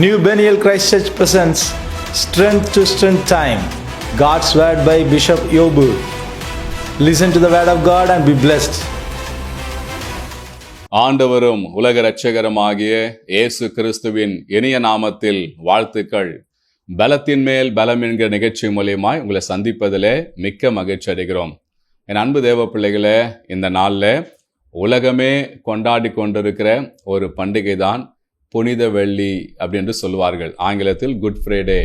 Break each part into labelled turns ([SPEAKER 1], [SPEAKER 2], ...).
[SPEAKER 1] New Beniel Christ Church presents Strength to Strength Time, God's Word by Bishop Yobu. Listen to the Word of God and be blessed.
[SPEAKER 2] ஆண்டவரும் உலக இரட்சகருமாகிய இயேசு கிறிஸ்துவின் இனிய நாமத்தில் வாழ்த்துக்கள். பலத்தின் மேல் பலம் என்கிற நிகழ்ச்சி மூலியமாய் உங்களை சந்திப்பதிலே மிக்க மகிழ்ச்சி அடைகிறோம். என் அன்பு தேவ பிள்ளைகளே, இந்த நாளில் உலகமே கொண்டாடி கொண்டிருக்கிற ஒரு பண்டிகை தான் புனித வெள்ளி அப்படின்னு சொல்லுவார்கள். ஆங்கிலத்தில் குட் ஃப்ரைடே.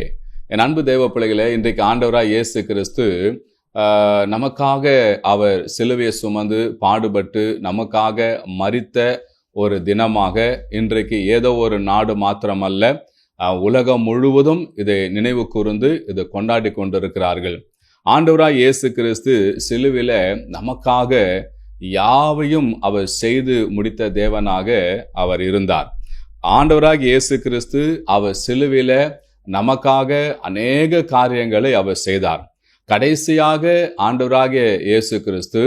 [SPEAKER 2] என் அன்பு தேவ பிள்ளைகளே, இன்றைக்கு ஆண்டவராக இயேசு கிறிஸ்து நமக்காக அவர் சிலுவையை சுமந்து பாடுபட்டு நமக்காக மரித்த ஒரு தினமாக இன்றைக்கு ஏதோ ஒரு நாடு மாத்திரமல்ல, உலகம் முழுவதும் இதை நினைவு கூர்ந்து இதை கொண்டாடி கொண்டிருக்கிறார்கள். ஆண்டவராக இயேசு கிறிஸ்து சிலுவையில் நமக்காக யாவையும் அவர் செய்து முடித்த தேவனாக அவர் இருந்தார். ஆண்டவராக இயேசு கிறிஸ்து அவர் சிலுவையில் நமக்காக அநேக காரியங்களை அவர் செய்தார். கடைசியாக ஆண்டவராக இயேசு கிறிஸ்து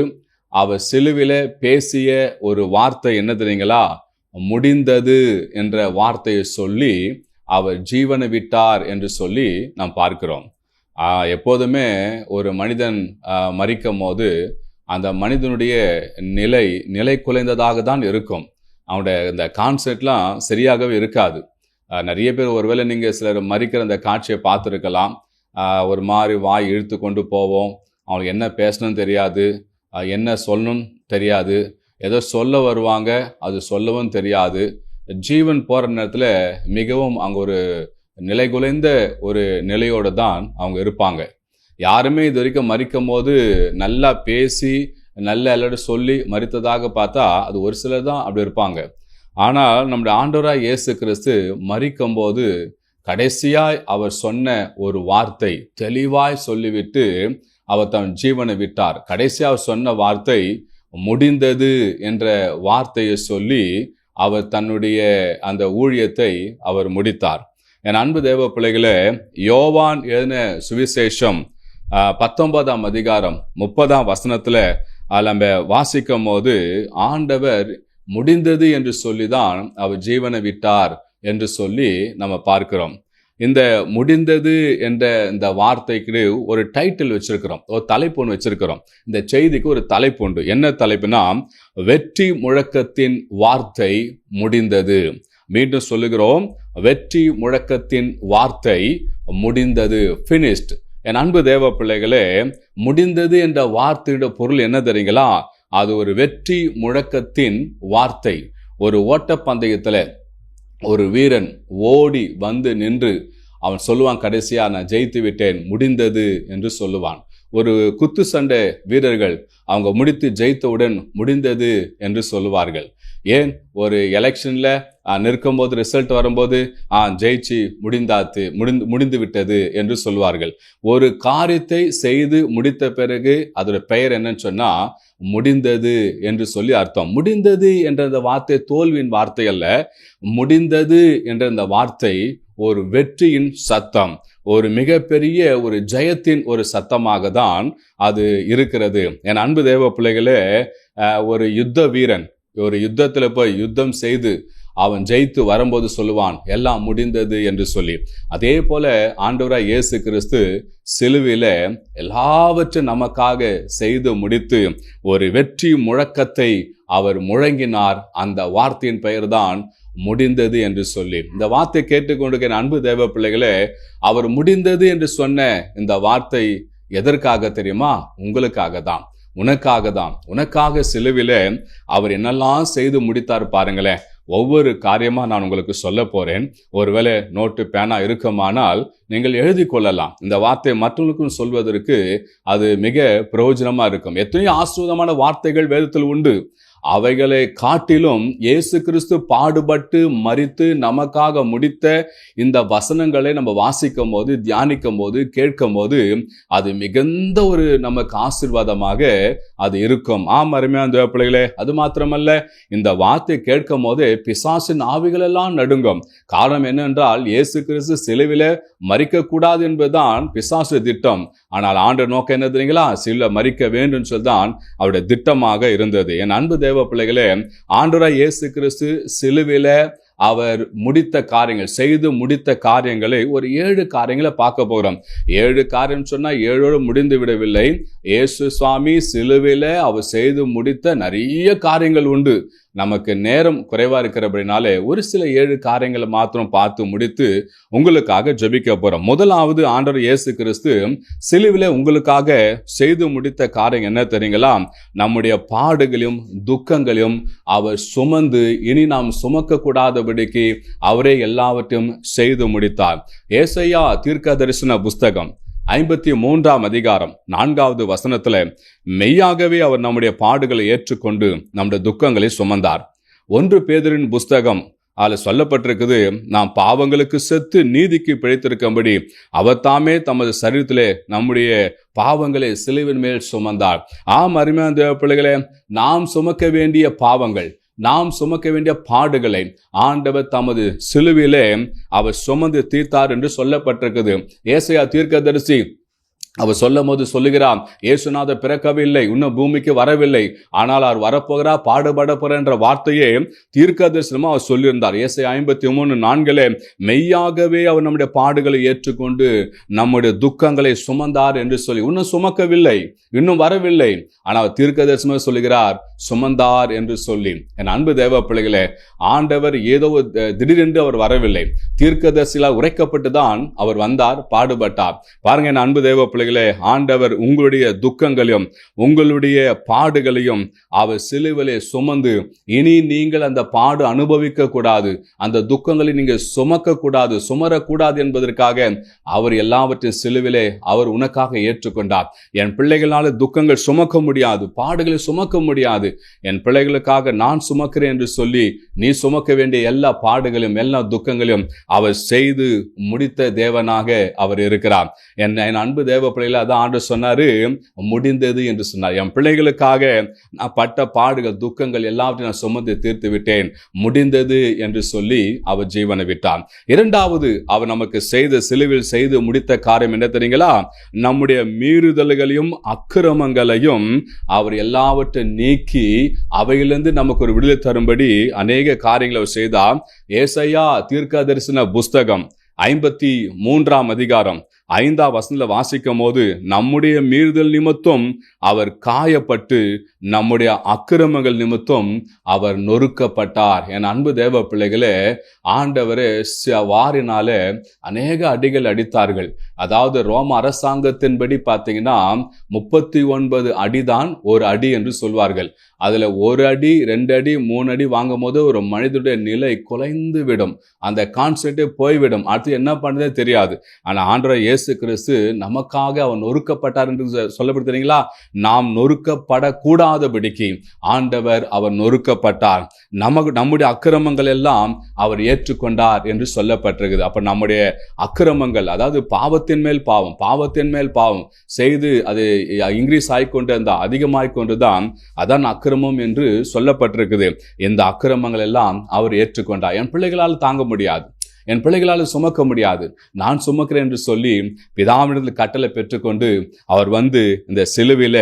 [SPEAKER 2] அவர் சிலுவையில் பேசிய ஒரு வார்த்தை என்ன தெரியுங்களா? முடிந்தது என்ற வார்த்தையை சொல்லி அவர் ஜீவனை விட்டார் என்று சொல்லி நாம் பார்க்கிறோம். எப்போதுமே ஒரு மனிதன் மரிக்கும் போது அந்த மனிதனுடைய நிலை குலைந்ததாக தான் இருக்கும். அவனுடைய இந்த கான்செப்ட்லாம் சரியாகவே இருக்காது. நிறைய பேர் ஒருவேளை நீங்கள் சிலர் மரிக்கிற அந்த காட்சியை பார்த்துருக்கலாம். ஒரு மாதிரி வாய் இழுத்து கொண்டு போவோம். அவனுக்கு என்ன பேசணும்னு தெரியாது, என்ன சொல்லணும்னு தெரியாது, ஏதோ சொல்ல வருவாங்க, அது சொல்லவும் தெரியாது. ஜீவன் போகிற நேரத்தில் மிகவும் அங்கே ஒரு நிலை குலைந்த ஒரு நிலையோடு தான் அவங்க இருப்பாங்க. யாருமே இது வரைக்கும் மரிக்கும் போது நல்லா பேசி நல்ல எல்லாரும் சொல்லி மரித்ததாக பார்த்தா அது ஒரு சிலர் தான் அப்படி இருப்பாங்க. ஆனால் நம்முடைய ஆண்டவராக இயேசு கிறிஸ்து மரிக்கும் போது கடைசியாய் அவர் சொன்ன ஒரு வார்த்தை தெளிவாய் சொல்லிவிட்டு அவர் தன் ஜீவனை விட்டார். கடைசியாக அவர் சொன்ன வார்த்தை முடிந்தது என்ற வார்த்தையை சொல்லி அவர் தன்னுடைய அந்த ஊழியத்தை அவர் முடித்தார். என் அன்பு தேவ பிள்ளைகளே, யோவான் எழுதின சுவிசேஷம் 19ஆம் அதிகாரம் 30ஆம் வசனத்தில் நம்ம வாசிக்கும் போது ஆண்டவர் முடிந்தது என்று சொல்லிதான் அவர் ஜீவனை விட்டார் என்று சொல்லி நம்ம பார்க்கிறோம். இந்த முடிந்தது என்ற இந்த வார்த்தைக்கு ஒரு டைட்டில் வச்சிருக்கிறோம், ஒரு தலைப்பு ஒன்று வச்சிருக்கிறோம். இந்த செய்திக்கு ஒரு தலைப்பு உண்டு. என்ன தலைப்புனா, வெற்றி முழக்கத்தின் வார்த்தை முடிந்தது. மீண்டும் சொல்லுகிறோம், வெற்றி முழக்கத்தின் வார்த்தை முடிந்தது, finished. என் அன்பு தேவ பிள்ளைகளே, முடிந்தது என்ற வார்த்தையோட பொருள் என்ன தெரியுங்களா? அது ஒரு வெற்றி முழக்கத்தின் வார்த்தை. ஒரு ஓட்டப்பந்தயத்தில் ஒரு வீரன் ஓடி வந்து நின்று அவன் சொல்லுவான், கடைசியா நான் ஜெயித்து விட்டேன், முடிந்தது என்று சொல்லுவான். ஒரு குத்து சண்டை வீரர்கள் அவங்க முடித்து ஜெயித்தவுடன் முடிந்தது என்று சொல்லுவார்கள். ஏன்? ஒரு எலெக்ஷன்ல நிற்கும் போது ரிசல்ட் வரும்போது ஜெயிச்சு முடிந்து விட்டது என்று சொல்வார்கள். ஒரு காரியத்தை செய்து முடித்த பிறகு அதோட பெயர் என்னன்னு சொன்னா முடிந்தது என்று சொல்லி அர்த்தம். முடிந்தது என்ற இந்த வார்த்தை தோல்வியின் வார்த்தை அல்ல. முடிந்தது என்ற இந்த வார்த்தை ஒரு வெற்றியின் சத்தம், ஒரு மிகப்பெரிய ஒரு ஜெயத்தின் ஒரு சத்தமாக தான் அது இருக்கிறது. என் அன்பு தேவ பிள்ளைகளே, ஒரு யுத்த வீரன் ஒரு யுத்தத்தில் போய் யுத்தம் செய்து அவன் ஜெயித்து வரும்போது சொல்லுவான் எல்லாம் முடிந்தது என்று சொல்லி. அதே போல ஆண்டவராய் இயேசு கிறிஸ்து சிலுவையில எல்லாவற்றையும் நமக்காக செய்து முடித்து ஒரு வெற்றி முழக்கத்தை அவர் முழங்கினார். அந்த வார்த்தையின் பெயர்தான் முடிந்தது என்று சொல்லி. இந்த வார்த்தை கேட்டுக்கொண்டிருக்கிற அன்பு தேவ பிள்ளைகளே, அவர் முடிந்தது என்று சொன்ன இந்த வார்த்தை எதற்காக தெரியுமா? உங்களுக்காக தான், உனக்காக தான். உனக்காக சிலுவையிலே அவர் என்னெல்லாம் செய்து முடித்தார் பாருங்களேன். ஒவ்வொரு காரியமா நான் உங்களுக்கு சொல்ல போறேன். ஒருவேளை நோட்டு பேனா இருக்குமானால் நீங்கள் எழுதி கொள்ளலாம். இந்த வார்த்தையை மற்றவர்களுக்கும் சொல்வதற்கு அது மிக பிரயோஜனமா இருக்கும். எத்தனையோ ஆசீர்வாதமான வார்த்தைகள் வேதத்தில் உண்டு. அவைகளை காட்டிலும் இயேசு கிறிஸ்து பாடுபட்டு மரித்து நமக்காக முடித்த இந்த வசனங்களை நம்ம வாசிக்கும் போது, தியானிக்கும் போது, கேட்கும் போது அது மிகுந்த ஒரு நமக்கு ஆசீர்வாதமாக அது இருக்கும். அருமையான தேவ பிள்ளைகளே, அது மாத்திரமல்ல, இந்த வார்த்தை கேட்கும் போது பிசாசின் ஆவிகள் எல்லாம் நடுங்கும். காரணம் என்னென்றால் இயேசு கிறிஸ்து சிலுவையில மரிக்கக்கூடாது என்பதுதான் பிசாசு திட்டம். ஆனால் ஆண்டவர் நோக்கம் என்ன தெரியுங்களா? சிலுவையில மரிக்க வேண்டும் சொல்லிதான் அவருடைய திட்டமாக இருந்தது. என் அன்பு தேவ பிள்ளைகளே, ஆண்டவராய் இயேசு கிறிஸ்து சிலுவையில அவர் முடித்த காரியங்கள், செய்து முடித்த காரியங்களை ஒரு 7 காரியங்களை பார்க்க போகிறோம். 7 காரியம் சொன்னா 7 முடிந்து விடவில்லை. இயேசு சுவாமி சிலுவையில அவர் செய்து முடித்த நிறைய காரியங்கள் உண்டு. நமக்கு நேரம் குறைவா இருக்கிறபடினாலே ஒரு சில 7 காரியங்களை மாத்திரம் பார்த்து முடித்து உங்களுக்காக ஜெபிக்க போறோம். முதலாவது, ஆண்டவர் இயேசு கிறிஸ்து சிலுவையில உங்களுக்காக செய்து முடித்த காரியம் என்ன தெரியுங்களா? நம்முடைய பாடுகளையும் துக்கங்களையும் அவர் சுமந்து இனி நாம் சுமக்க கூடாதபடிக்கு அவரே எல்லாவற்றையும் செய்து முடித்தார். ஏசாயா தீர்க்கதரிசன புஸ்தகம் 53ஆம் அதிகாரம் 4வது வசனத்துல, மெய்யாகவே அவர் நம்முடைய பாடுகளை ஏற்றுக்கொண்டு நம்முடைய துக்கங்களை சுமந்தார். 1 பேதுருவின் புஸ்தகம் அதுல சொல்லப்பட்டிருக்குது, நாம் பாவங்களுக்கு செத்து நீதிக்கு பிழைத்திருக்கும்படி அவர் தாமே தமது சரீரத்திலே நம்முடைய பாவங்களை சிலுவின் மேல் சுமந்தார். அருமையான தேவ பிள்ளைகளே, நாம் சுமக்க வேண்டிய பாவங்கள், நாம் சுமக்க வேண்டிய பாடுகளை ஆண்டவர் தமது சிலுவிலே அவர் சுமந்து தீர்த்தார் என்று சொல்லப்பட்டிருக்குது. ஏசாயா தீர்க்கதரிசி அவர் சொல்லும் போது சொல்லுகிறார், இயேசுநாதர் பிறக்கவில்லை, இன்னும் பூமிக்கு வரவில்லை, ஆனால் அவர் வரப்போகிறார், பாடுபட போகிறார் என்ற வார்த்தையே தீர்க்கதரிசனமா அவர் சொல்லியிருந்தார். ஏசாயா 53:4 மெய்யாகவே அவர் நம்முடைய பாடுகளை ஏற்றுக்கொண்டு நம்முடைய துக்கங்களை சுமந்தார் என்று சொல்லி, இன்னும் சுமக்கவில்லை, இன்னும் வரவில்லை, ஆனால் தீர்க்கதரிசனமாக சொல்லுகிறார் சுமந்தார் என்று சொல்லி. என் அன்பு தேவ பிள்ளைகளே, ஆண்டவர் ஏதோ திடீரென்று அவர் வரவில்லை, தீர்க்கதரிசியால் உரைக்கப்பட்டுதான் அவர் வந்தார், பாடுபட்டார். பாருங்க என் அன்பு தேவ பிள்ளைகளே, ஆண்டவர் உங்களுடைய துக்கங்களையும் உங்களுடைய பாடுகளையும் அவர் சிலுவையிலே சுமந்து இனி நீங்கள் அந்த பாடு அனுபவிக்க கூடாது, அந்த துக்கங்களை நீங்கள் சுமக்க கூடாது, சுமரக்கூடாது என்பதற்காக அவர் எல்லாவற்றையும் சிலுவையிலே அவர் உனக்காக ஏற்றுக்கொண்டார். என் பிள்ளைகளால துக்கங்கள் சுமக்க முடியாது, பாடுகளை சுமக்க முடியாது, என் பிள்ளைகளுக்காக நான் சுமக்கிறேன் என்று சொல்லி நீ சுமக்க வேண்டிய எல்லா பாடுகளையும் எல்லா துக்கங்களையும் அவர் செய்து முடித்த தேவனாக அவர் இருக்கிறார். என் அன்பு தேவ பிள்ளைகளை அதான் ஆண்டவர் சொன்னாரு, முடிந்தது என்று சொன்னார். என் பிள்ளைகளுக்காக நான் பட்ட பாடுகள் துக்கங்கள் எல்லாவற்றையும் நான் சுமந்து தீர்த்து விட்டேன், முடிந்தது என்று சொல்லி அவர் ஜீவனை விட்டார். இரண்டாவது, அவர் நமக்கு செய்த சிலுவையில் செய்து முடித்த காரியம் என்ன தெரியுங்களா? நம்முடைய மீறுதல்களையும் அக்கிரமங்களையும் அவர் எல்லாவற்றையும் நீக்கி அவையிலிருந்து நமக்கு ஒரு விடுதலை தரும்படி அநேக காரியங்களை அவர் செய்தார். ஏசாயா தீர்க்கதரிசன புஸ்தகம் 53ஆம் அதிகாரம் 5ஆம் வசனத்துல வாசிக்கும் போது, நம்முடைய மீறுதல் நிமித்தம் அவர் காயப்பட்டு நம்முடைய அக்கிரமங்கள் நிமித்தம் அவர் நொறுக்கப்பட்டார். என் அன்பு தேவ பிள்ளைகளே, ஆண்டவரே வாரினால அநேக அடிகள் அடித்தார்கள். அதாவது ரோம அரசாங்கத்தின்படி பார்த்தீங்கன்னா 39 அடிதான் ஒரு அடி என்று சொல்வார்கள். அதுல 1 அடி 2 அடி 3 அடி வாங்கும் போது ஒரு மனிதனுடைய நிலை குலைந்து விடும், அந்த கான்செப்டே போய்விடும், அடுத்து என்ன பண்ணதே தெரியாது. ஆனா ஆண்டவர் இயேசு கிறிஸ்து நமக்காக அவர் நொறுக்கப்பட்டார் என்று சொல்லப்படுறீங்களா? நாம் நொறுக்கப்படக்கூடாதபடிக்கு ஆண்டவர் அவர் நொறுக்கப்பட்டார். நம்முடைய அக்கிரமங்கள் எல்லாம் அவர் ஏற்றுக்கொண்டார் என்று சொல்லப்பட்டிருக்குது. அப்ப நம்முடைய அக்கிரமங்கள், அதாவது பாவத்தின் மேல் பாவம், பாவத்தின் மேல் பாவம் செய்து அது இன்க்ரீஸ் ஆகிக்கொண்டு அந்த அதிகமாகிக்கொண்டுதான் அதான் அக்கிரமம் என்று சொல்லப்பட்டிருக்குது. இந்த அக்கிரமங்கள் எல்லாம் அவர் ஏற்றுக்கொண்டார். என் பிள்ளைகளால் தாங்க முடியாது, என் பிள்ளைகளால் சுமக்க முடியாது, நான் சுமக்கிறேன் என்று சொல்லி பிதாவிடத்தில் கட்டளை பெற்றுக்கொண்டு அவர் வந்து இந்த சிலுவையில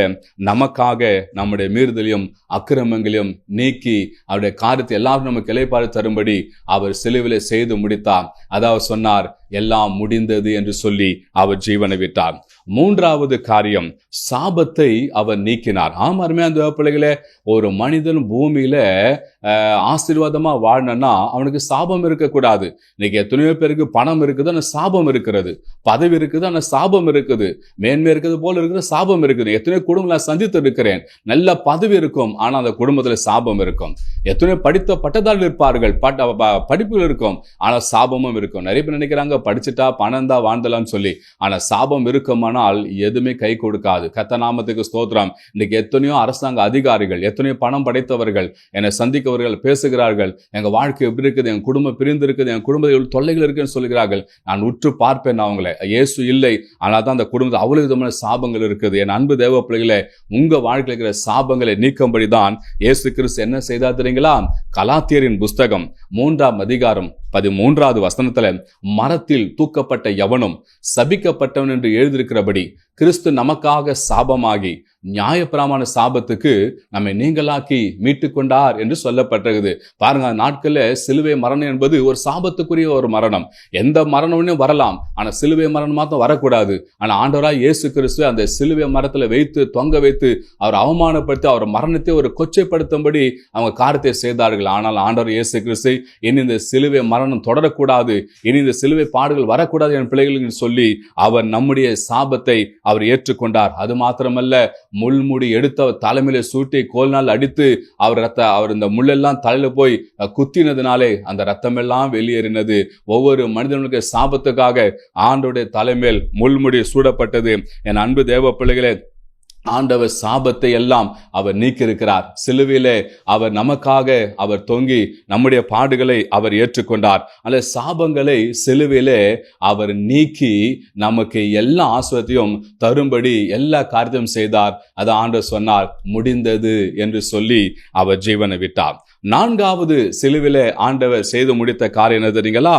[SPEAKER 2] நமக்காக நம்முடைய மீறுதலையும் அக்கிரமங்களையும் நீக்கி அவருடைய காரியத்தை எல்லாரும் நமக்கு இளைப்பாறு தரும்படி அவர் சிலுவையில செய்து முடித்தார். அதாவது சொன்னார், எல்லாம் முடிந்தது என்று சொல்லி அவர் ஜீவனை விட்டார். மூன்றாவது காரியம், சாபத்தை அவர் நீக்கினார். அருமையான பிள்ளைகளே, ஒரு மனிதன் பூமியில ஆசீர்வாதமா வாழணும்னா அவனுக்கு சாபம் இருக்கக்கூடாது. இன்னைக்கு எத்தனையோ பேருக்கு பணம் இருக்குது, ஆனா சாபம் இருக்கிறது, பதவி இருக்குது, ஆனா சாபம் இருக்குது, மேன்மை இருக்கிறது போல இருக்கிற சாபம் இருக்குது. எத்தனையோ குடும்பம் நான் சந்தித்து இருக்கிறேன், நல்ல பதவி இருக்கும், ஆனா அந்த குடும்பத்துல சாபம் இருக்கும். எத்தனையோ படித்த பட்டதாரிகள் இருப்பார்கள், படிப்புகள் இருக்கும், ஆனா சாபமும் இருக்கும். நிறைய பேர் நினைக்கிறாங்க படிச்சுட்டா பணம் தான் வாழ்ந்தலாம்னு சொல்லி, ஆனா சாபம் இருக்குமானால் எதுவுமே கை கொடுக்காது. கர்த்தர் நாமத்துக்கு ஸ்தோத்திரம். இன்னைக்கு எத்தனையோ அரசாங்க அதிகாரிகள், எத்தனையோ பணம் படைத்தவர்கள் என்னை சந்திக்கவர்கள் பேசுகிறார்கள், எங்க வாழ்க்கை எப்படி இருக்குது, என் குடும்பம் பிரிந்து இருக்குது, என் குடும்பத்தில் தொல்லைகள் இருக்குன்னு சொல்லுகிறார்கள். நான் உற்று பார்ப்பேன் அவங்களை, இயேசு இல்லை, ஆனால் தான் அந்த குடும்பத்தில் அவ்வளவு விதமான சாபங்கள் இருக்குது. என் அன்பு தேவ பிள்ளைகளே, உங்க வாழ்க்கையில் இருக்கிற சாபங்களை நீக்கும்படி தான் இயேசு கிறிஸ்து என்ன செய்தார் தெரியுங்களா? கலாத்தியரின் புஸ்தகம் 3ஆம் அதிகாரம் 13வது வசனத்துல, மரத்தில் தூக்கப்பட்ட எவனும் சபிக்கப்பட்டவன் என்று எழுதியிருக்கிறபடி கிறிஸ்து நமக்காக சாபமாகி நியாயப்பிரமாண சாபத்துக்கு நம்மை நீங்களாக்கி மீட்டு கொண்டார் என்று சொல்லப்பட்டிருக்குது. பாருங்க, நாட்கள்ல சிலுவை மரணம் என்பது ஒரு சாபத்துக்குரிய ஒரு மரணம். எந்த மரணமும் வரலாம், ஆனா சிலுவை மரணம் மாத்திரம் வரக்கூடாது. ஆனா ஆண்டவராய் இயேசு கிறிஸ்து அந்த சிலுவை மரத்துல வைத்து தொங்க வைத்து அவர் அவமானப்படுத்தி அவர் மரணத்தை ஒரு கொச்சைப்படுத்தும்படி அவங்க காரியத்தை செய்தார்கள். ஆனால் ஆண்டவர் இயேசு கிறிஸ்து இனி இந்த சிலுவை மரணம் தொடரக்கூடாது, இனி இந்த சிலுவை பாடுகள் வரக்கூடாது என் பிள்ளைகளுக்கு சொல்லி அவர் நம்முடைய சாபத்தை அவர் ஏற்றுக்கொண்டார். அது மாத்திரமல்ல, முள்முடி எடுத்து தலைமையில சூட்டி கோல்நாள் அடித்து அவர் இந்த முள்ளெல்லாம் தலையில போய் குத்தினதுனாலே அந்த ரத்தம் எல்லாம் வெளியேறினது. ஒவ்வொரு மனிதனுக்கு சாபத்துக்காக ஆண்டவருடைய தலைமையில் முள்முடி சூடப்பட்டது. என் அன்பு தேவ பிள்ளைகளே, ஆண்டவர் சாபத்தை எல்லாம் அவர் நீக்கியிருக்கிறார். சிலுவையிலே அவர் நமக்காக அவர் தொங்கி நம்முடைய பாடுகளை அவர் ஏற்றுக்கொண்டார். அந்த சாபங்களை சிலுவையிலே அவர் நீக்கி நமக்கு எல்லா ஆசீர்வாதத்தையும் தரும்படி எல்லா காரியத்தையும் செய்தார். அது ஆண்டவர் சொன்னார், முடிந்தது என்று சொல்லி அவர் ஜீவனை விட்டார். நான்காவது சிலுவிலே ஆண்டவர் செய்து முடித்த காரியம் என்ன தெரியுங்களா?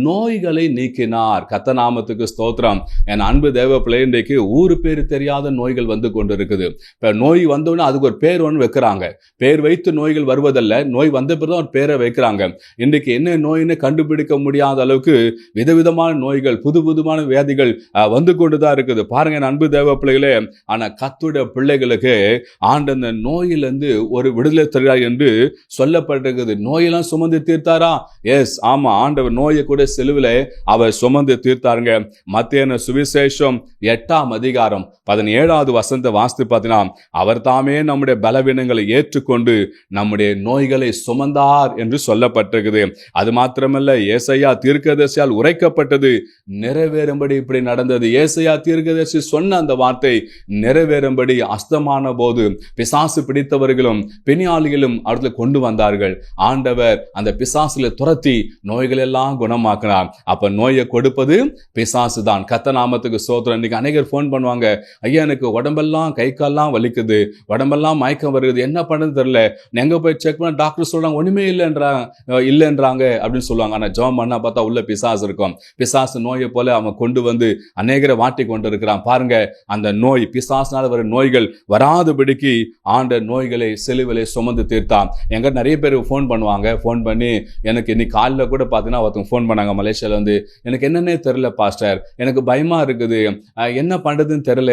[SPEAKER 2] நோய்களை நீக்கினார். கர்த்தர் நாமத்துக்கு ஸ்தோத்திரம். என் அன்பு தேவ பிள்ளை, இன்றைக்கு ஊரு பேர் தெரியாத நோய்கள் வந்து கொண்டு இருக்குது. இப்ப நோய் வந்தோடனே அதுக்கு ஒரு பேர் ஒன்று வைக்கிறாங்க. பேர் வைத்து நோய்கள் வருவதல்ல, நோய் வந்த பிறகு ஒரு பேரை வைக்கிறாங்க. இன்றைக்கு என்ன நோயின்னு கண்டுபிடிக்க முடியாத அளவுக்கு விதவிதமான நோய்கள், புதுமான வியாதிகள் வந்து கொண்டுதான் இருக்குது. பாருங்க என் அன்பு தேவ பிள்ளைகளே, ஆனா கர்த்தருடைய பிள்ளைகளுக்கு ஆண்ட அந்த நோயிலிருந்து ஒரு விடுதலை தருகிறார் என்று சொல்லப்பட்டிருக்குது. நோயெல்லாம் சுமந்து தீர்த்தாரா? எஸ், ஆமா, ஆண்டவர் நோயை கூட சிலுவிலே அவர் சுமந்து தீர்த்தாருங்க. மத்தேயு சுவிசேஷம் 8ஆம் அதிகாரம் 17வது வசனத்தை வாசித்து பார்த்தீங்கன்னா, அவர் தாமே நம்முடைய பலவீனங்களை ஏற்றுக்கொண்டு நம்முடைய நோய்களை சுமந்தார் என்று சொல்லப்பட்டிருக்குது. அது மாத்திரமல்ல, ஏசாயா தீர்க்கதரிசியால் உரைக்கப்பட்டது நிறைவேறும்படி இப்படி நடந்தது. ஏசாயா தீர்க்கதரிசி சொன்ன அந்த வார்த்தை நிறைவேறும்படி அஸ்தமான போது பிசாசு பிடித்தவர்களும் பிணியாளிகளும் அவர்களை கொண்டு வந்தார்கள். ஆண்டவர் அந்த பிசாசுல துரத்தி நோய்கள் எல்லாம் குணமாக்கினார். அப்ப நோயை கொடுப்பது பிசாசு தான். கர்த்தர் நாமத்துக்கு ஸ்தோத்திரம். இன்னைக்கு அநேகர் போன் பண்ணுவாங்க, ஐயா எனக்கு உடம்பெல்லாம் கை கால்லாம் வலிக்குது, உடம்பெல்லாம் மயக்கம் வருது, என்ன பண்ணது தெரியல, எங்க போய் செக் பண்ண டாக்டர் சொல்றாங்க ஒண்ணுமே இல்லைன்றாங்க அப்படின்னு சொல்லுவாங்க. ஆனா ஜெபம் பண்ணா பார்த்தா உள்ள பிசாசு இருக்கும். பிசாசு நோயை போல அவன் கொண்டு வந்து அநேகரை வாட்டி கொண்டு இருக்கிறான். பாருங்க, அந்த நோய் பிசாசினால வர நோய்கள் வராதபடிக்கு ஆண்ட நோய்களை சிலுவிலே சுமந்து தீர்த்தான். எங்க நிறைய பேர் ஃபோன் பண்ணுவாங்க. ஃபோன் பண்ணி எனக்கு இன்னைக்கு காலையில் கூட பார்த்தீங்கன்னா ஒருத்தவங்க ஃபோன் பண்ணாங்க மலேசியாவில் வந்து, எனக்கு என்னன்னே தெரியல பாஸ்டர், எனக்கு பயமா இருக்குது, என்ன பண்றதுன்னு தெரியல,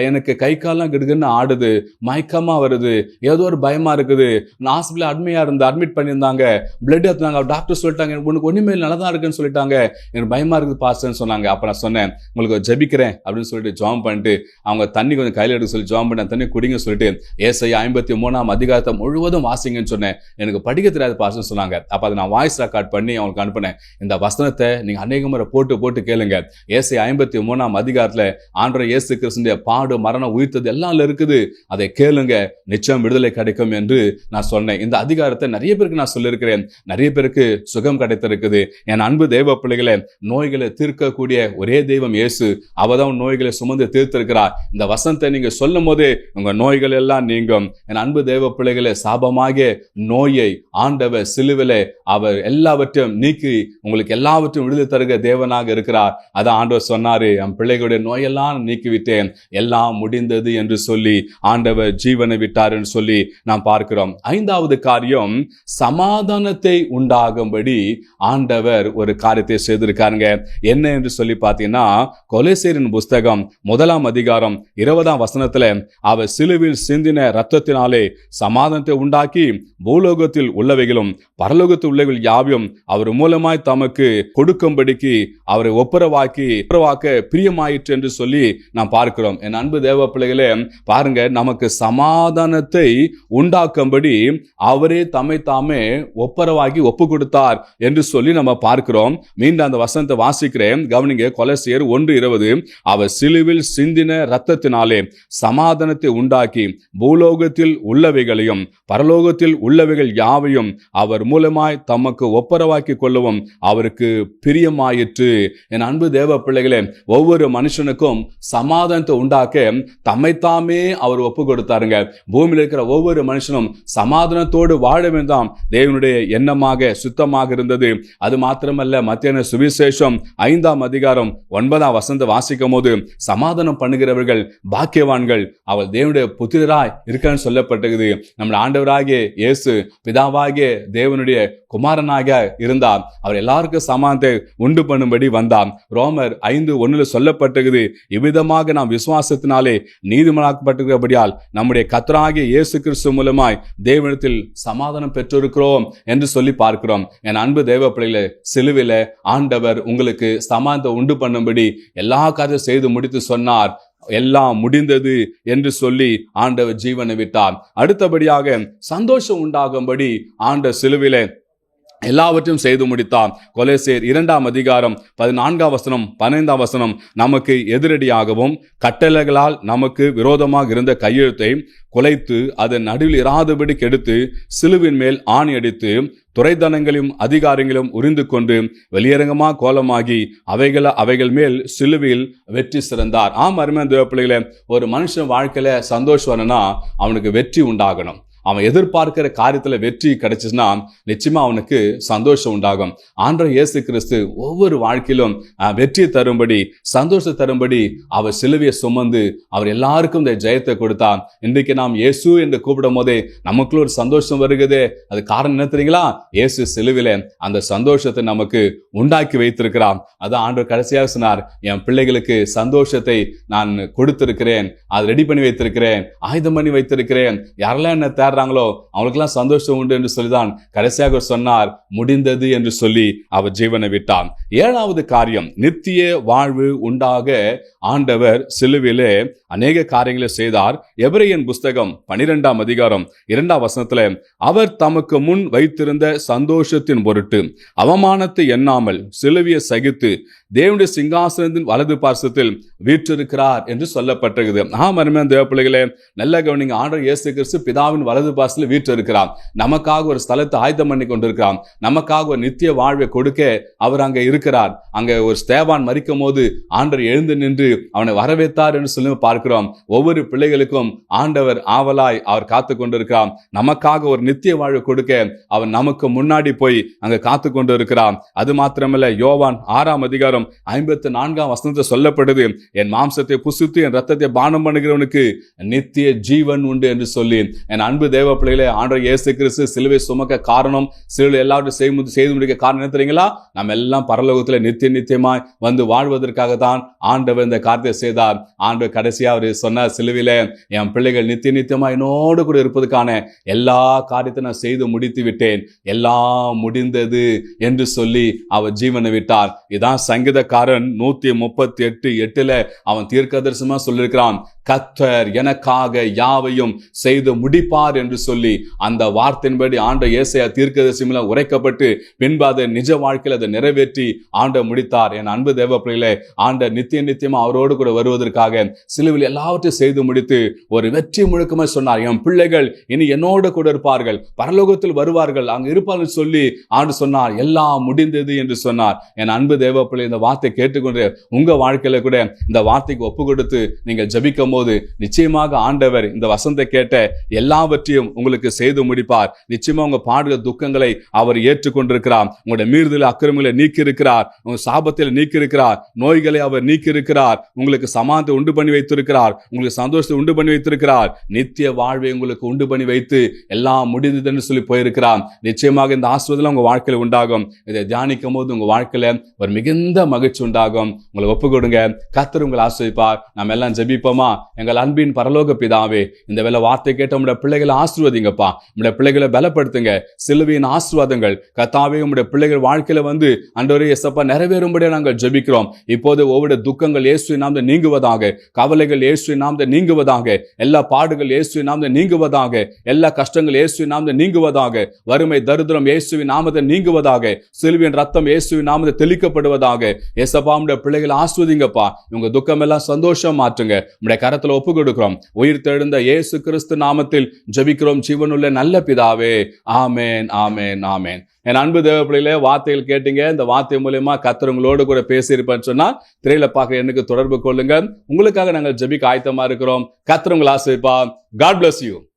[SPEAKER 2] எனக்கு கை கால்லாம் கிடுக்குன்னு ஆடுது, மயக்கமா வருது, ஏதோ ஒரு பயமா இருக்குது, நான் ஹாஸ்பிட்டல் அட்மிட் பண்ணியிருந்தாங்க, பிளட் எடுத்தாங்க, டாக்டர் சொல்லிட்டாங்க உனக்கு ஒண்ணுமே நல்லா தான் இருக்குன்னு சொல்லிட்டாங்க, எனக்கு பயமா இருக்குது பாஸ்டர்ன்னு சொன்னாங்க. அப்ப நான் சொன்னேன், உங்களுக்கு ஜெபிக்கிறேன் அப்படின்னு சொல்லிட்டு ஜெபம் பண்ணிட்டு அவங்க தண்ணி கொஞ்சம் கையில் எடுக்க சொல்லி ஜெபம் பண்ணி தண்ணி குடிங்க சொல்லிட்டு ஏசாயா 53ஆம் அதிகாரத்தை முழுவதும் வாசிங்கன்னு சொன்னேன். எனக்கு படிக்க தெரியாத பாஸ்டர் சொன்னாங்க. அப்ப அதை நான் வாய்ஸ் ரெக்கார்ட் பண்ணி அவங்களுக்கு அனுப்பினேன். இந்த வசனத்தை நீங்க அநேக முறை போட்டு கேளுங்க. ஏசாயா 53ஆம் அதிகாரத்துல ஆண்டவர் இயேசு கிறிஸ்துவின் பாடு மரணம் உயிர்த்தது எல்லாம் இருக்குது, அதை கேளுங்க, நிச்சயம் விடுதலை கிடைக்கும் என்று நான் சொன்னேன். இந்த அதிகாரத்தை நிறைய பேருக்கு நான் சொல்லியிருக்கிறேன். நிறைய பேருக்கு சுகம் கிடைத்திருக்குது. என் அன்பு தேவ பிள்ளைகளை, நோய்களை தீர்க்கக்கூடிய ஒரே தெய்வம் இயேசு. அவதான் நோய்களை சுமந்து தீர்த்திருக்கிறார். இந்த வசனத்தை நீங்க சொல்லும் போது உங்க நோய்கள் எல்லாம் நீங்கும். என் அன்பு தேவ பிள்ளைகளை, சாபமாகிய நோயை ஆண்டவர் சிலுவிலே அவர் எல்லாவற்றையும் நீக்கி உங்களுக்கு எல்லாவற்றையும் விடுதலை தருகிற தேவனாக இருக்கிறார். அதான் ஆண்டவர் சொன்னாரு, என் பிள்ளைகளுடைய நோயெல்லாம் நீக்கிவிட்டேன், எல்லாம் முடிந்தது என்று சொல்லி ஆண்டவர் ஜீவனை விட்டார் என்று சொல்லி நாம் பார்க்கிறோம். 5வது காரியம், சமாதானத்தை உண்டாகும்படி ஆண்டவர் ஒரு காரியத்தை செய்திருக்காருங்க. என்ன என்று சொல்லி பார்த்தீங்கன்னா, கொலோசியரின் புஸ்தகம் 1ஆம் அதிகாரம் 20ஆம் வசனத்துல, அவர் சிலுவில் சிந்தின இரத்தத்தினாலே சமாதானத்தை உண்டாக்கி பூலோகத்தில் உள்ளவைகளும் பரலோகத்தில் உள்ளவைகள் யாவையும் அவர் மூலமாய் தமக்கு கொடுக்கும்படிக்கு அவரை ஒப்புரவாக்க பிரியமாயிற்று என்று சொல்லி நாம் பார்க்கிறோம். என் அன்பு தேவ பிள்ளைகளே, பாருங்க, நமக்கு சமாதானத்தை உண்டாக்கும்படி அவரே தம்மை தாமே ஒப்புரவாக்கி ஒப்பு கொடுத்தார் என்று சொல்லி நம்ம பார்க்கிறோம். மீண்டும் அந்த வசனத்தை வாசிக்கிறேன், கவனிங்க. கொலோசியர் 1:20, அவர் சிலுவில் சிந்தின இரத்தத்தினாலே சமாதானத்தை உண்டாக்கி பூலோகத்தில் உள்ளவைகளையும் பரலோகத்தில் உள்ளவைகள் யாவையும் அவர் மூலமாய் தமக்கு ஒப்புரவாக்கி கொள்ளவும் அவருக்கு பிரியமாயிற்று. என் அன்பு தேவ பிள்ளைகளே, ஒவ்வொரு மனுஷனுக்கும் சமாதானத்தை உண்டாக்க தம்மைத்தாமே அவர் ஒப்பு கொடுத்தாருங்க. பூமியில் இருக்கிற ஒவ்வொரு மனுஷனும் சமாதானத்தோடு வாழ வேண்டாம் தேவனுடைய எண்ணமாக சுத்தமாக இருந்தது. அது மாத்திரமல்ல, மத்தியான சுவிசேஷம் 5ஆம் அதிகாரம் 9ஆம் வசனத்தை வாசிக்கும் போது சமாதானம் பண்ணுகிறவர்கள் பாக்கியவான்கள், அவள் தேவனுடைய புத்திரராய் இருக்கான்னு சொல்லப்பட்டது. நம்முடைய ஆண்டவராகிய இயேசு பிதாவாகிய தேவனுடைய குமாரனாக இருந்தார். அவர் எல்லாருக்கும் சமாதானத்தை உண்டு பண்ணும்படி வந்தார். ரோமர் 5:1 சொல்லப்பட்டது, இவ்விதமாக நாம் விசுவாசத்தினாலே நீதிமானாக்கப்பட்டிருக்கிறபடியால் நம்முடைய கர்த்தராகிய இயேசு கிறிஸ்து மூலமாய் தேவனிடத்தில் சமாதானம் பெற்றிருக்கிறோம் என்று சொல்லி பார்க்கிறோம். என் அன்பு தேவ பிள்ளைகளே, சிலுவையில ஆண்டவர் உங்களுக்கு சமாதானத்தை உண்டு பண்ணும்படி எல்லா காரியத்தையும் செய்து முடித்து சொன்னார். எல்லாம் முடிந்தது என்று சொல்லி ஆண்டவர் ஜீவனை விட்டார். அடுத்தபடியாக சந்தோஷம் உண்டாகும்படி ஆண்டவர் சிலுவையிலே எல்லாவற்றையும் செய்து முடித்தார். கொலோசியர் 2ஆம் அதிகாரம் 14ஆம் வசனம் 15ஆம் வசனம் நமக்கு எதிரடியாகவும் கட்டளைகளால் நமக்கு விரோதமாக இருந்த கையெழுத்தை குலைத்து அதன் நடுவில் இராதபடி கெடுத்து சிலுவின் மேல் ஆணி அடித்து துரைதனங்களையும் அதிகாரங்களையும் உரிந்து கொண்டு வெளியரங்கமாக கோலமாகி அவைகள் மேல் சிலுவையில் வெற்றி சிறந்தார். அருமையான தேவ பிள்ளைகளே, ஒரு மனுஷன் வாழ்க்கையில சந்தோஷம் வரணும்னா அவனுக்கு வெற்றி உண்டாகணும். அவன் எதிர்பார்க்கிற காரியத்துல வெற்றி கிடைச்சுன்னா நிச்சயமா அவனுக்கு சந்தோஷம் உண்டாகும். ஆண்டவர் இயேசு கிறிஸ்து ஒவ்வொரு வாழ்க்கையிலும் வெற்றி தரும்படி சந்தோஷம் தரும்படி அவர் சிலுவையை சுமந்து அவர் எல்லாருக்கும் இந்த ஜெயத்தை கொடுத்தார். இன்றைக்கு நாம் இயேசு என்று கூப்பிடும் போதே நமக்குள்ள ஒரு சந்தோஷம் வருகிறதே. அது காரணம் என்ன தெரியுங்களா? இயேசு சிலுவையில அந்த சந்தோஷத்தை நமக்கு உண்டாக்கி வைத்திருக்கிறார். அதான் ஆண்டவர் கடைசியாக சொன்னார், என் பிள்ளைகளுக்கு சந்தோஷத்தை நான் கொடுத்திருக்கிறேன், அதை ரெடி பண்ணி வைத்திருக்கிறேன், ஆயுதம் பண்ணி வைத்திருக்கிறேன். யாரெல்லாம் என்ன தேடுறாங்களோ அவங்களுக்கெல்லாம் சந்தோஷம் உண்டு என்று சொல்லிதான் கடைசியாக சொன்னார், முடிந்தது என்று சொல்லி அவர் ஜீவனை விட்டார். 7வது காரியம், நித்திய வாழ்வு உண்டாக ஆண்டவர் சிலுவையிலே அநேக காரியங்களை செய்தார். எபிரேயர் புஸ்தகம் 12ஆம் அதிகாரம் 2ஆம் வசனத்துல அவர் தமக்கு முன் வைத்திருந்த சந்தோஷத்தின் பொருட்டு அவமானத்தை எண்ணாமல் சிலுவையை சகித்து தேவனுடைய சிங்காசனத்தின் வலது பார்சத்தில் வீற்றிருக்கிறார் என்று சொல்லப்பட்டிருக்கிறது. அருமையான தேவ பிள்ளைகளே, நல்ல கவனிங்க. ஆண்டவர் இயேசு கிறிஸ்து பிதாவின் வலது பார்சத்தில் வீற்றிருக்கிறார். நமக்காக ஒரு ஸ்தலத்தை ஆயத்தம் பண்ணி கொண்டிருக்கிறார். நமக்காக ஒரு நித்திய வாழ்வை கொடுக்க அவர் அங்கே இருக்கிறார். அங்கே ஒரு ஸ்தேவான் மரிக்கும் போது ஆண்டவர் எழுந்து நின்று அவனை வரவேற்றார் என்று சொல்லி பார்க்கிறோம். ஒவ்வொரு பிள்ளைகளுக்கும் ஆண்டவர் ஆவலாய் அவர் காத்து கொண்டிருக்கிறார். நமக்காக ஒரு நித்திய வாழ்வை கொடுக்க அவர் நமக்கு முன்னாடி போய் அங்க காத்து கொண்டு இருக்கிறார். அது மாத்திரமல்ல, யோவான் 6ஆம் அதிகாரம் 54ஆம் வசனத்தை சொல்லப்படுது, என் மாம்சத்தை புசித்து என் ரத்தத்தை பானம் பண்ணுகிறவனுக்கு நித்திய ஜீவன் உண்டு என்று சொல்லி. என் அன்பு தேவ பிள்ளைகளே, ஆண்டவர் இயேசு கிறிஸ்து சிலுவை சுமக்க காரணம், சிலுவை எல்லாவற்றையும் செய்து முடிக்க காரணம் என்ன தெரியுங்களா? நம்ம எல்லாம் பரலோகத்தில் நித்தியமாய் வந்து வாழ்வதற்காக தான் ஆண்டவர் இந்த காரியத்தை செய்தார். ஆண்டவர் கடைசியா அவர் சொன்னார், சிலுவையில என் பிள்ளைகள் நித்தியமாய் என்னோடு கூட இருப்பதற்கான எல்லா காரியத்தை நான் செய்து முடித்து விட்டேன், எல்லாம் முடிந்தது என்று சொல்லி அவர் ஜீவனை விட்டார். இதான் சங்கீதக்காரன் 138:8 அவன் தீர்க்கதரிசனமா சொல்லியிருக்கிறான், கர்த்தர் எனக்காக யாவையும் செய்து முடிப்பார் என்று சொல்லி. அந்த வார்த்தையின்படி ஆண்டவர் ஏசாயா தீர்க்கதரிசியில உரைக்கப்பட்டு பின்பு அதை நிஜ வாழ்க்கையில் அதை நிறைவேற்றி ஆண்டவர் முடித்தார். என் அன்பு தேவ பிள்ளைகளே, ஆண்டவர் நித்தியமா அவரோடு கூட வருவதற்காக சிலுவையில் எல்லாவற்றையும் செய்து முடித்து ஒரு வெற்றி முழுக்கமா சொன்னார், என் பிள்ளைகள் இனி என்னோடு கூட இருப்பார்கள், பரலோகத்தில் வருவார்கள், அங்கு இருப்பார்கள் சொல்லி ஆண்டு சொன்னார், எல்லாம் முடிந்தது என்று சொன்னார். என் அன்பு தேவ பிள்ளை, இந்த வார்த்தை கேட்டுக்கொண்டு உங்க வாழ்க்கையில கூட இந்த வார்த்தைக்கு ஒப்பு கொடுத்து நீங்கள் ஜெபிக்கும் போது நிச்சயமாக ஆண்டவர் இந்த வசனத்தை கேட்ட எல்லாவற்றையும் உங்களுக்கு செய்து முடிப்பார். நிச்சயமா உங்க பாடுகிற துக்கங்களை அவர் ஏற்றுக்கொண்டிருக்கிறார். உங்களுடைய மீறுதல் அக்கிரமங்களை நீக்கி இருக்கிறார், உங்க சாபத்தில் நீக்கி இருக்கிறார், நோய்களை அவர் நீக்கி இருக்கிறார், உங்களுக்கு சமாதானத்தை உண்டு பண்ணி வைத்திருக்கிறார், உங்களுக்கு சந்தோஷத்தை உண்டு பண்ணி வைத்திருக்கிறார், நித்திய வாழ்வை உங்களுக்கு உண்டு பண்ணி வைத்து எல்லாம் முடிந்ததுன்னு சொல்லி போயிருக்கிறார். நிச்சயமாக இந்த ஆசீர்வாதம் உங்க வாழ்க்கையில உண்டாகும். இதை தியானிக்கும் போது உங்க வாழ்க்கையில ஒரு மிகுந்த மகிழ்ச்சி உண்டாகும். உங்களை ஒப்பு கொடுங்க, கர்த்தர் உங்களை ஆசீர்வதிப்பார். நாம் எல்லாம் ஜெபிப்போமா? எங்கள் அன்பின் பரலோக பிதாவே, இந்த வேளை வார்த்தை கேட்ட உங்களுடைய பிள்ளைகளை ஆசீர்வதிங்கப்பா, உங்களுடைய பிள்ளைகளை பலப்படுத்துங்க. சிலுவையின் ஆசீர்வாதங்கள் கர்த்தாவே உங்களுடைய பிள்ளைகள் வாழ்க்கையில வந்து ஆண்டவரே இயேசப்பா நிறைவேறும்படியாக நாங்கள் ஜெபிக்கிறோம். இப்போது ஒவ்வொரு துக்கங்கள் இயேசுவின் நாமத்தில் நீங்குவதாக, கவலைகள் இயேசுவின் நாமத்தில் நீங்குவதாக, எல்லா பாடுகள் இயேசுவின் நாமத்தில் நீங்குவதாக, எல்லா கஷ்டங்கள் இயேசுவின் நாமத்தில் நீங்குவதாக, வறுமை தரித்திரம் இயேசுவின் நாமத்தில் நீங்குவதாக, சிலுவையின் ரத்தம் இயேசுவின் நாமத்தில் தெளிக்கப்படுவதாக. இயேசப்பா உங்களுடைய பிள்ளைகளை ஆசீர்வதிங்கப்பா, உங்க துக்கம் எல்லாம் சந்தோஷம் மாற்றுங்க. உங்களுடைய கரத்துல ஒப்பு கொடுக்கிறோம். உயிர் தெழுந்த இயேசு கிறிஸ்து நாமத்தில் ஜெபி ஜெபிக்கிறோம் ஜீவனுள்ள நல்ல பிதாவே. ஆமேன், ஆமேன், ஆமேன். என் அன்பு தேவ பிள்ளைகளே, வார்த்தைகள் கேட்டீங்க. இந்த வார்த்தை மூலமா கர்த்தர் உங்களோடு கூட பேசியிருப்பேன்னு சொன்னா திரையில பார்க்க எனக்கு தொடர்பு கொள்ளுங்க. உங்களுக்காக நாங்கள் ஜெபிக்க ஆயத்தமா இருக்கிறோம். கர்த்தர் உங்களை ஆசீர்வதிப்பார். God bless you.